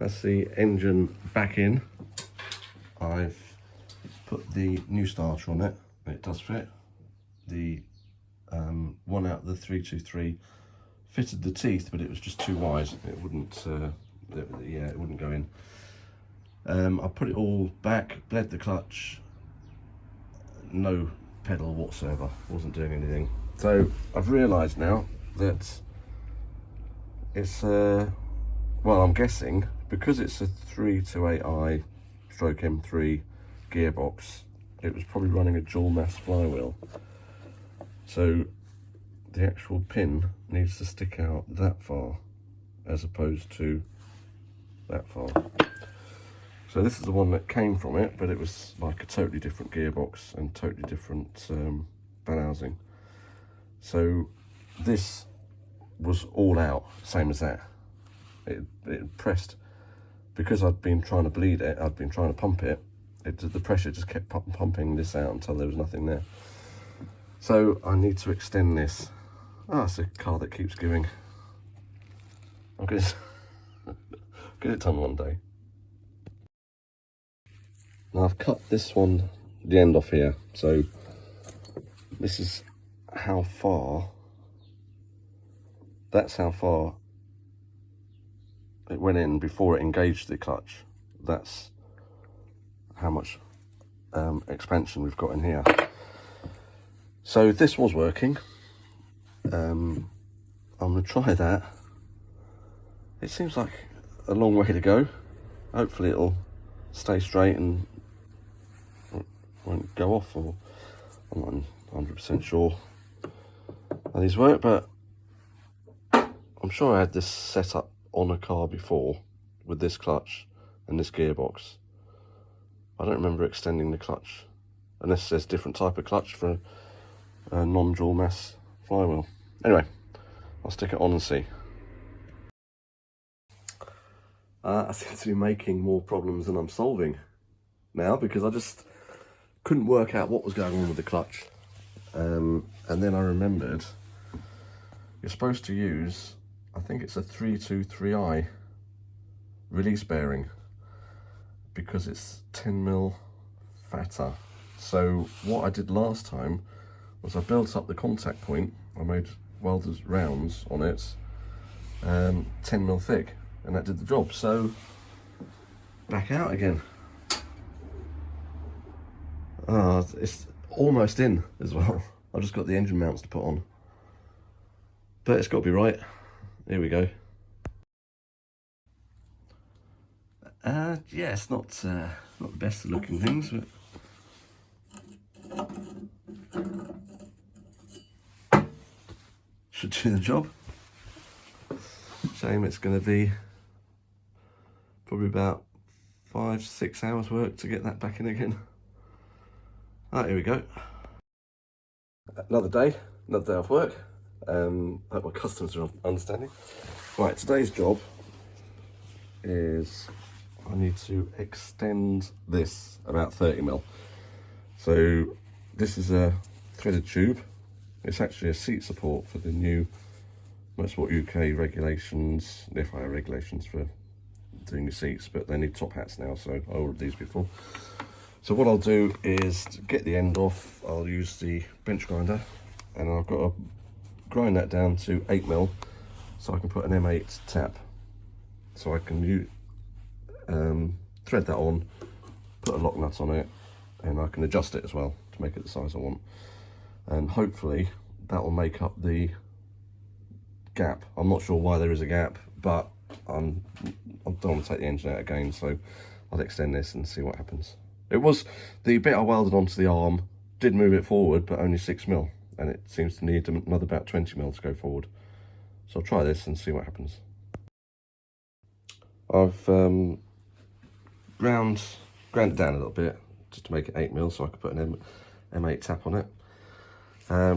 That's the engine back in. I've put the new starter on it, and it does fit. The one out of the 323 fitted the teeth, but it was just too wide. It wouldn't, it wouldn't go in. I put it all back, bled the clutch, no pedal whatsoever, wasn't doing anything. So I've realised now that it's, well, I'm guessing, because it's a 328i stroke M3 gearbox, it was probably running a dual mass flywheel. So the actual pin needs to stick out that far as opposed to that far. So this is the one that came from it, but it was like a totally different gearbox and totally different bell housing. So this was all out, same as that. It pressed, because I'd been trying to bleed it, I'd been trying to pump it, the pressure just kept pumping this out until there was nothing there. So I need to extend this. Ah, it's a car that keeps giving. I'm going to get it done one day. Now I've cut this one, the end off here, so this is how far, that's how far it went in before it engaged the clutch. That's how much expansion we've got in here. So this was working. I'm going to try that. It seems like a long way to go. Hopefully it'll stay straight and won't go off, or I'm not 100% sure how these work, but I'm sure I had this set up on a car before with this clutch and this gearbox. I don't remember extending the clutch, unless there's different type of clutch for a non-dual mass flywheel. Anyway, I'll stick it on and see. I seem to be making more problems than I'm solving now, because I just couldn't work out what was going on with the clutch. And then I remembered you're supposed to use, I think it's a 323i release bearing, because it's 10mm fatter. So what I did last time was I built up the contact point. I made welder's rounds on it, 10mm thick, and that did the job. So back out again. It's almost in as well. I've just got the engine mounts to put on, but it's got to be right. Here we go. Yeah, it's not the best of looking things, but should do the job. Shame it's going to be probably about 5-6 hours work to get that back in again. Right, here we go. Another day off work. Hope my customers are understanding. Right, today's job is I need to extend this about 30mm. So this is a threaded tube. It's actually a seat support for the new Motorsport UK regulations, the FIA regulations for doing the seats, but they need top hats now, so I ordered these before. So what I'll do is, to get the end off, I'll use the bench grinder, and I've got to grind that down to 8mm so I can put an M8 tap. So I can thread that on, put a lock nut on it, and I can adjust it as well to make it the size I want. And hopefully that will make up the gap. I'm not sure why there is a gap, but I don't want to take the engine out again, so I'll extend this and see what happens. It was, the bit I welded onto the arm did move it forward, but only 6mm, and it seems to need another about 20mm to go forward. So I'll try this and see what happens. I've ground it down a little bit just to make it 8mm, so I could put an M8 tap on it.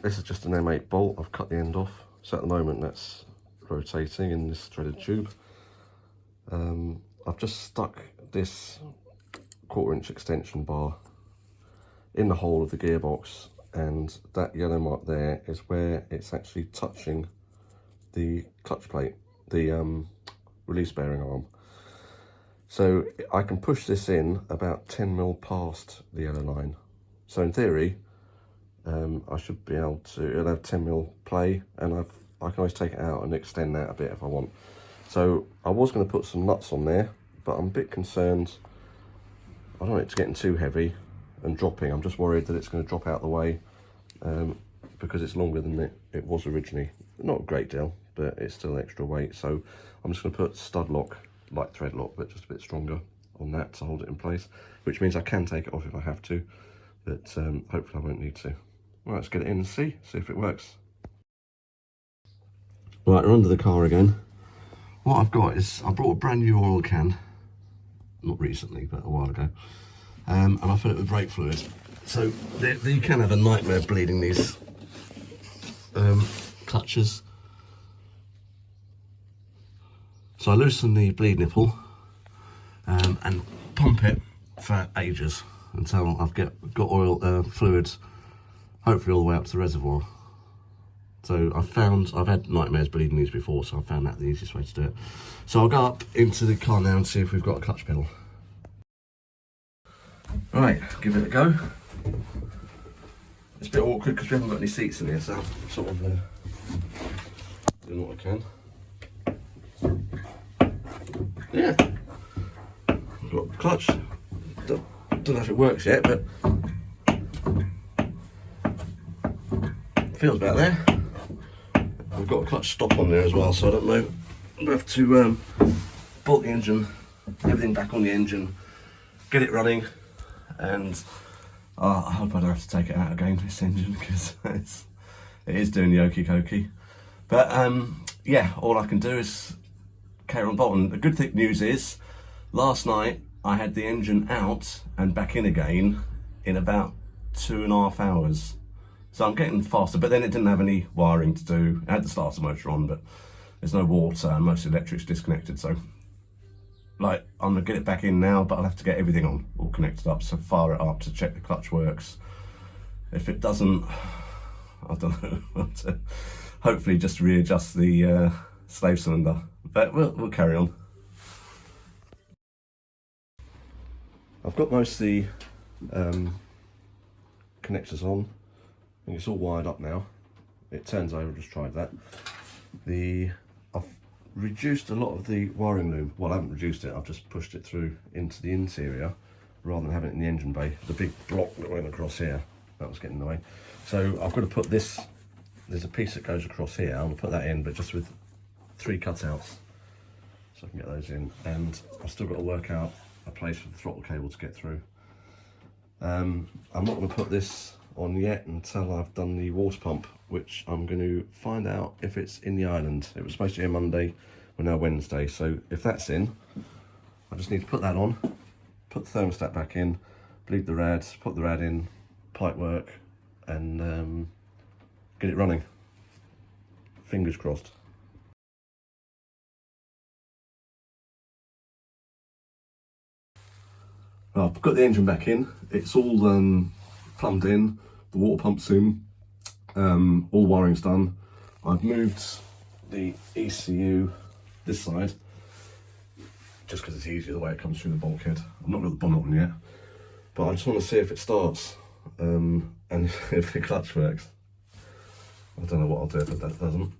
This is just an M8 bolt. I've cut the end off, so at the moment that's rotating in this threaded tube. I've just stuck this 1/4" extension bar in the hole of the gearbox, and that yellow mark there is where it's actually touching the clutch plate, the release bearing arm. So I can push this in about 10mm past the yellow line. So in theory, I should be able to, it'll have 10mm play, and I can always take it out and extend that a bit if I want. So I was going to put some nuts on there, but I'm a bit concerned. I don't want it to getting too heavy and dropping. I'm just worried that it's going to drop out the way because it's longer than it was originally. Not a great deal, but it's still extra weight. So I'm just going to put stud lock, like thread lock, but just a bit stronger on that to hold it in place, which means I can take it off if I have to, but hopefully I won't need to. Right, let's get it in and see if it works. Right, we're under the car again. What I've got is, I brought a brand new oil can, not recently, but a while ago, and I fill it with brake fluid. So you can have a nightmare bleeding these clutches. So I loosen the bleed nipple and pump it for ages until I've got oil fluid, hopefully all the way up to the reservoir. So I've had nightmares bleeding these before, so I found that the easiest way to do it. So I'll go up into the car now and see if we've got a clutch pedal. Right, give it a go. It's a bit awkward because we haven't got any seats in here, so I'm sort of doing what I can. Yeah, I've got the clutch. Don't know if it works yet, but feels about there. We've got a clutch stop on there as well, so I don't know. I'll have to bolt the engine, everything back on the engine, get it running, and I hope I don't have to take it out again, this engine, because it is doing the okey cokey. But yeah, all I can do is carry on bolting. The good news is, last night I had the engine out and back in again in about 2.5 hours. So I'm getting faster, but then it didn't have any wiring to do. It had the starter motor on, but there's no water and most electric's disconnected. So like, I'm gonna get it back in now, but I'll have to get everything on, all connected up. So fire it up to check the clutch works. If it doesn't, I don't know, I'll have to hopefully just readjust the slave cylinder, but we'll carry on. I've got most of the connectors on. I think it's all wired up now. It turns over, just tried that. I've reduced a lot of the wiring loom. Well, I haven't reduced it, I've just pushed it through into the interior rather than having it in the engine bay. The big block that went across here, that was getting in the way. So I've got to put this, there's a piece that goes across here, I'm gonna put that in, but just with 3 cutouts. So I can get those in. And I've still got to work out a place for the throttle cable to get through. I'm not gonna put this on yet until I've done the water pump, which I'm going to find out if it's in the island. It was supposed to be Monday, we're now Wednesday, so if that's in, I just need to put that on, put the thermostat back in, bleed the rad, put the rad in, pipe work, and get it running. Fingers crossed. Well, I've got the engine back in, it's all plumbed in, the water pump's in, all the wiring's done. I've moved the ECU this side, just because it's easier the way it comes through the bulkhead. I've not got the bonnet on yet, but I just want to see if it starts, and if the clutch works. I don't know what I'll do if that doesn't.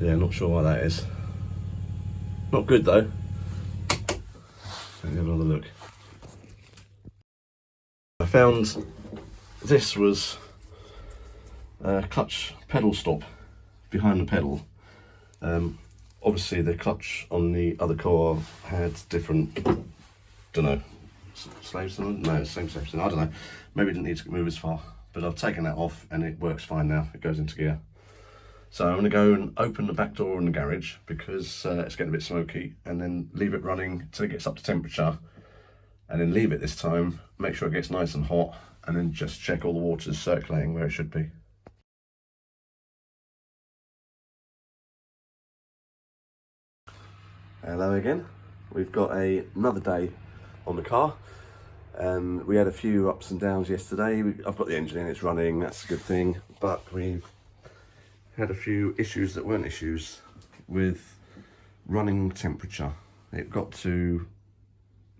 Yeah, not sure why that is. Not good though. Let me have another look. I found this was a clutch pedal stop behind the pedal. Obviously the clutch on the other car had different, don't know, slave cylinder? No, same slave cylinder, I don't know. Maybe it didn't need to move as far, but I've taken that off and it works fine now. It goes into gear. So I'm going to go and open the back door in the garage because it's getting a bit smoky, and then leave it running till it gets up to temperature, and then leave it this time, make sure it gets nice and hot, and then just check all the water's circulating where it should be. Hello again. We've got another day on the car. We had a few ups and downs yesterday. I've got the engine in, it's running, that's a good thing, but we've had a few issues that weren't issues with running temperature. It got to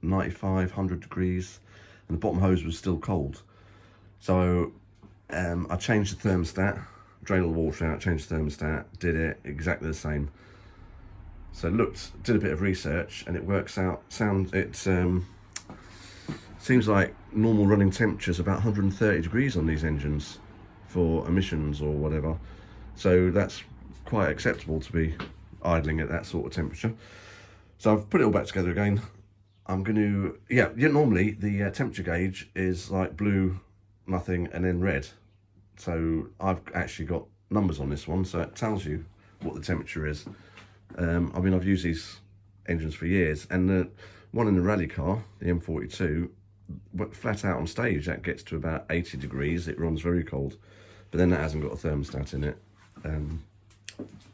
95, 100 degrees and the bottom hose was still cold. So I changed the thermostat, drained all the water out, changed the thermostat, did it exactly the same. So did a bit of research, and it works out, seems like normal running temperature is about 130 degrees on these engines for emissions or whatever. So that's quite acceptable to be idling at that sort of temperature. So I've put it all back together again. I'm going to, normally the temperature gauge is like blue, nothing, and then red. So I've actually got numbers on this one, so it tells you what the temperature is. I've used these engines for years, and the one in the rally car, the m42, flat out on stage, that gets to about 80 degrees. It runs very cold, but then that hasn't got a thermostat in it.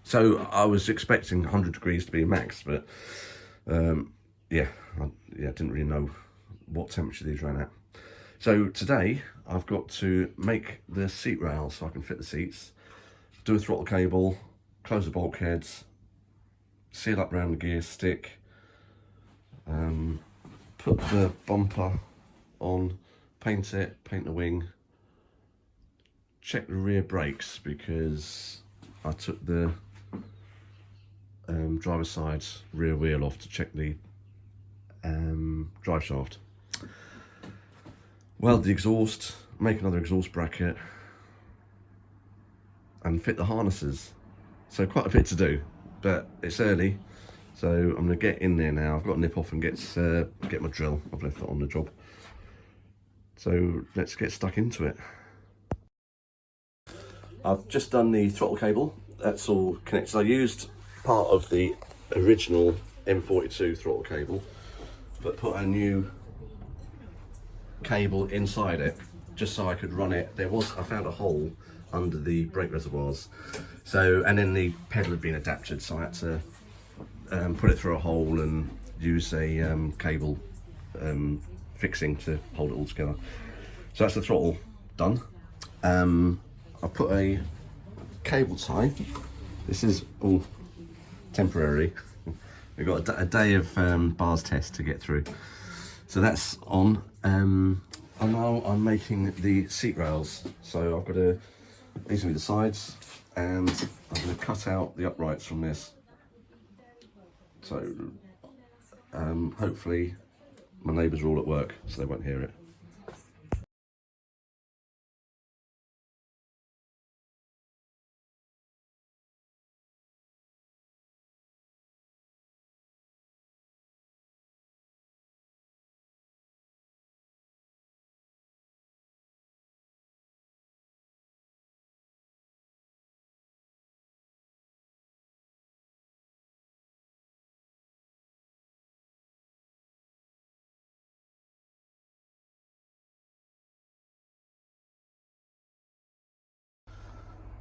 So I was expecting 100 degrees to be max, but I didn't really know what temperature these ran at. So today I've got to make the seat rails so I can fit the seats, do a throttle cable, close the bulkheads, seal up around the gear stick, put the bumper on, paint the wing, check the rear brakes because I took the driver's side rear wheel off to check the drive shaft. Weld the exhaust, make another exhaust bracket, and fit the harnesses. So quite a bit to do, but it's early, so I'm going to get in there now. I've got to nip off and get my drill. I've left that on the job. So let's get stuck into it. I've just done the throttle cable. That's all connected. I used part of the original M42 throttle cable, but put a new cable inside it just so I could run it. I found a hole under the brake reservoirs, and then the pedal had been adapted, so I had to put it through a hole and use a cable fixing to hold it all together. So that's the throttle done. I put a cable tie. This is all temporary. We've got a day of bars test to get through. So that's on. And now I'm making the seat rails. So I've got these will be the sides, and I'm going to cut out the uprights from this. So hopefully my neighbours are all at work, so they won't hear it.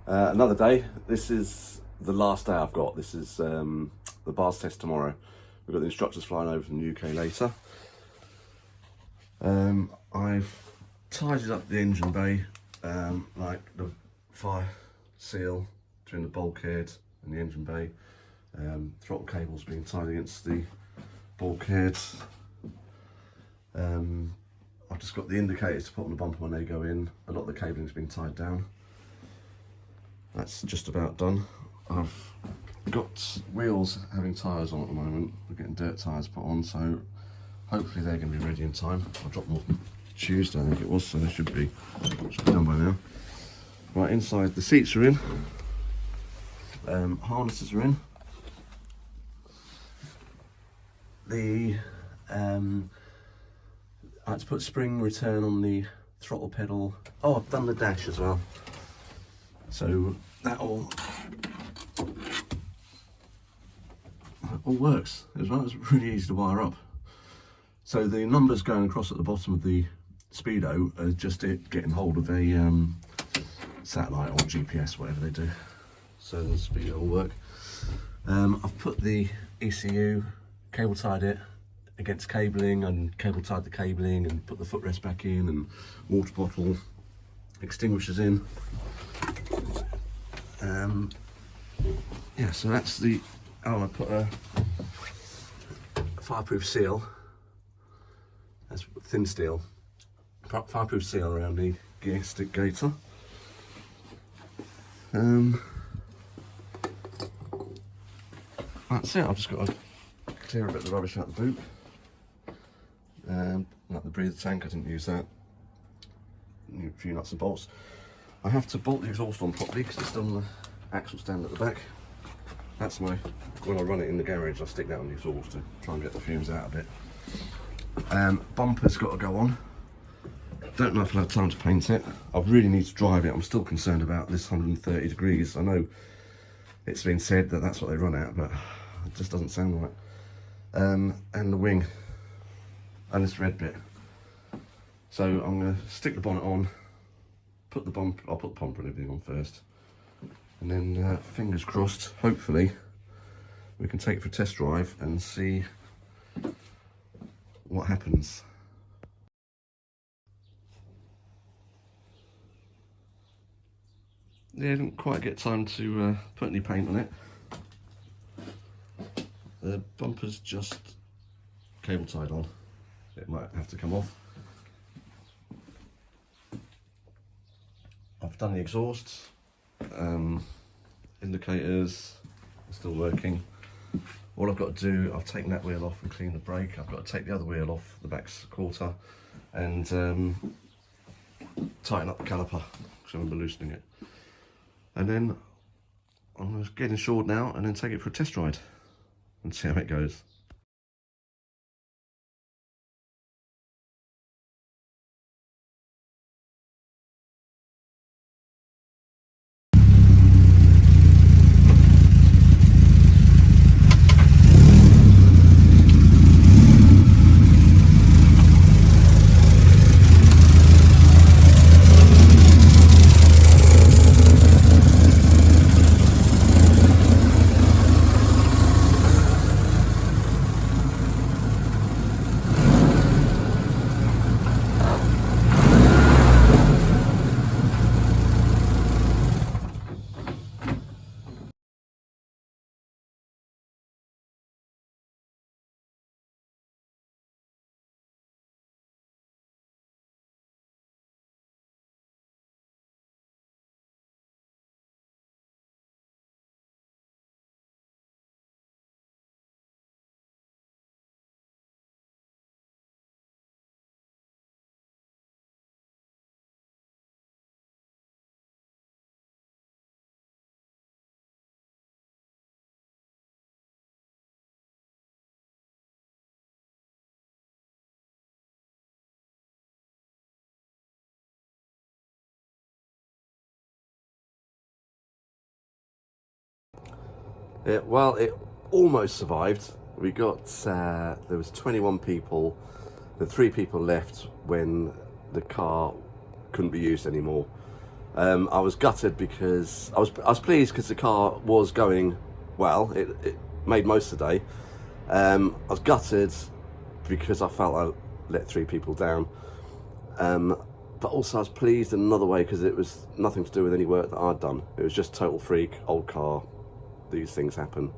Another day. This is the last day I've got. This is the bars test tomorrow. We've got the instructors flying over from the UK later. I've tidied up the engine bay, like the fire seal between the bulkhead and the engine bay. Throttle cable's being tied against the bulkhead. I've just got the indicators to put on the bumper when they go in. A lot of the cabling's been tied down. That's just about done. I've got wheels having tyres on at the moment. We're getting dirt tyres put on, so hopefully they're going to be ready in time. I dropped them off Tuesday, I think it was, so they should be done by now. Right, inside the seats are in. Harnesses are in. I had to put spring return on the throttle pedal. Oh, I've done the dash as well. So that all works as well. It's really easy to wire up. So the numbers going across at the bottom of the speedo are just it getting hold of a satellite or GPS, whatever they do. So the speedo will work. I've put the ECU, cable tied it against cabling, and cable tied the cabling, and put the footrest back in, and water bottle, extinguishers in. Yeah, so that's the, I put a fireproof seal, that's thin steel, fireproof seal around the gear stick gaiter. That's it. I've just got to clear a bit of the rubbish out the boot. Like the breather tank, I didn't use that. A few nuts and bolts. I have to bolt the exhaust on properly because it's still on the axle stand at the back. That's my, when I run it in the garage, I stick that on the exhaust to try and get the fumes out a bit. Bumper's got to go on. Don't know if I'll have time to paint it. I really need to drive it. I'm still concerned about this 130 degrees. I know it's been said that that's what they run at, but it just doesn't sound right. And the wing, and this red bit. So I'm going to stick the bonnet on, put the bumper, I'll put the bumper and everything on first, and then fingers crossed, hopefully we can take it for a test drive and see what happens. Yeah, I didn't quite get time to put any paint on it. The bumper's just cable tied on. It might have to come off. I've done the exhausts, indicators are still working. All I've got to do, I've taken that wheel off and cleaned the brake. I've got to take the other wheel off, the back quarter, and tighten up the caliper because I remember loosening it. And then I'm going to get insured now and then take it for a test ride and see how it goes. Well, it almost survived. We got, there was 21 people, the 3 people left when the car couldn't be used anymore. I was gutted because, I was pleased because the car was going well, it made most of the day. I was gutted because I felt I let 3 people down. But also I was pleased in another way because it was nothing to do with any work that I'd done. It was just total freak, old car. These things happen,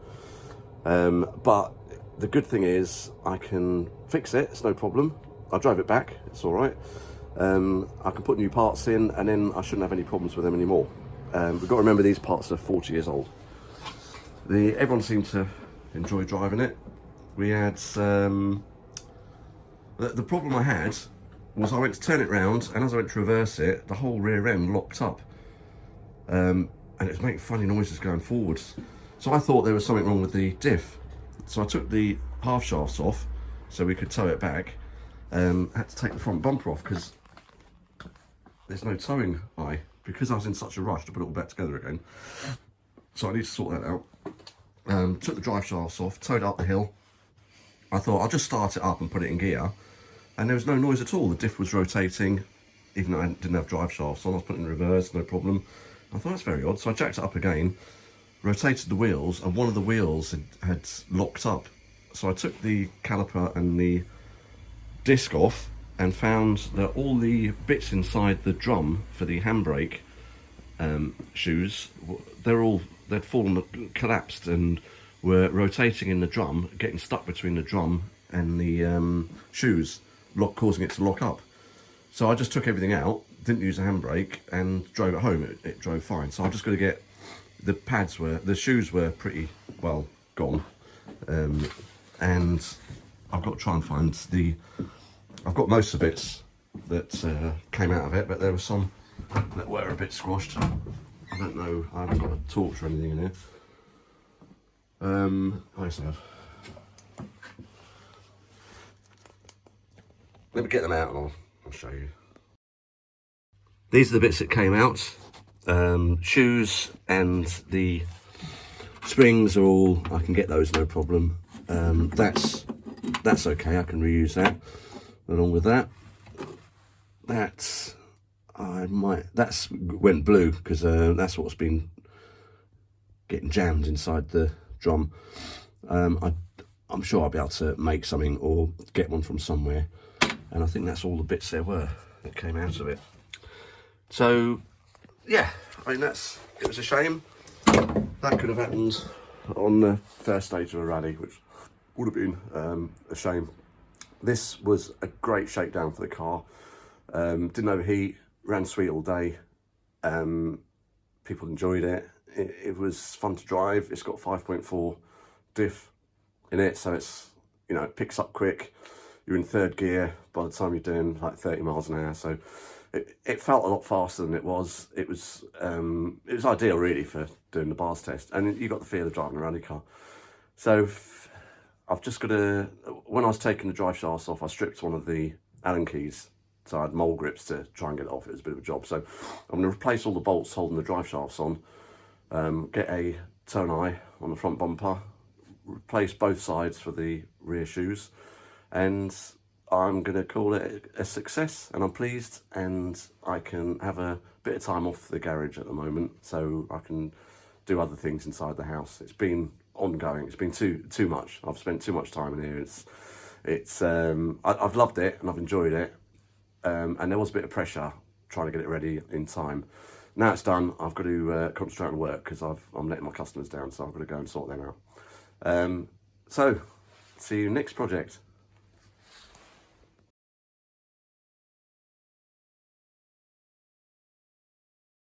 but the good thing is I can fix it, it's no problem. I'll drive it back, it's all right. I can put new parts in and then I shouldn't have any problems with them anymore. We've got to remember these parts are 40 years old. Everyone seemed to enjoy driving it. We had the problem I had was I went to turn it round, and as I went to reverse it, the whole rear end locked up, and it was making funny noises going forwards. So I thought there was something wrong with the diff. So I took the half shafts off so we could tow it back. Had to take the front bumper off because there's no towing eye, because I was in such a rush to put it all back together again. So I need to sort that out. Took the drive shafts off, towed up the hill, I thought I'll just start it up and put it in gear, and there was no noise at all. The diff was rotating, even though I didn't have drive shafts on. I was putting it in reverse, no problem. I thought that's very odd, so I jacked it up again, rotated the wheels, and one of the wheels had locked up. So I took the caliper and the disc off and found that all the bits inside the drum for the handbrake shoes, they'd fallen, collapsed, and were rotating in the drum, getting stuck between the drum and the shoes, causing it to lock up. So I just took everything out, didn't use a handbrake, and drove it home. It drove fine. So I'm just going to get the shoes were pretty well gone, and I've got to try and find I've got most of the bits that came out of it, but there were some that were a bit squashed. I don't know, I haven't got a torch or anything in here. I just have. Let me get them out and I'll show you. These are the bits that came out. Shoes and the springs are all, I can get those no problem. That's okay, I can reuse that. Along with that, that's went blue because that's what's been getting jammed inside the drum. I'm sure I'll be able to make something or get one from somewhere, and I think that's all the bits there were that came out of it. So yeah, I mean, it was a shame. That could have happened on the first stage of a rally, which would have been a shame. This was a great shakedown for the car. Didn't overheat, ran sweet all day. People enjoyed it. It was fun to drive. It's got 5.4 diff in it, so it's, you know, it picks up quick. You're in third gear by the time you're doing like 30 miles an hour. So it felt a lot faster than it was. It was ideal really for doing the bars test, and you got the feel of driving a rally car. So I've just got to, when I was taking the drive shafts off, I stripped one of the Allen keys, so I had mole grips to try and get it off. It was a bit of a job. So I'm going to replace all the bolts holding the drive shafts on, get a tone eye on the front bumper, replace both sides for the rear shoes, and I'm going to call it a success, and I'm pleased, and I can have a bit of time off the garage at the moment so I can do other things inside the house. It's been ongoing. It's been too much. I've spent too much time in here. I've loved it and I've enjoyed it, and there was a bit of pressure trying to get it ready in time. Now it's done, I've got to concentrate on work because I'm letting my customers down, so I've got to go and sort them out. So see you next project.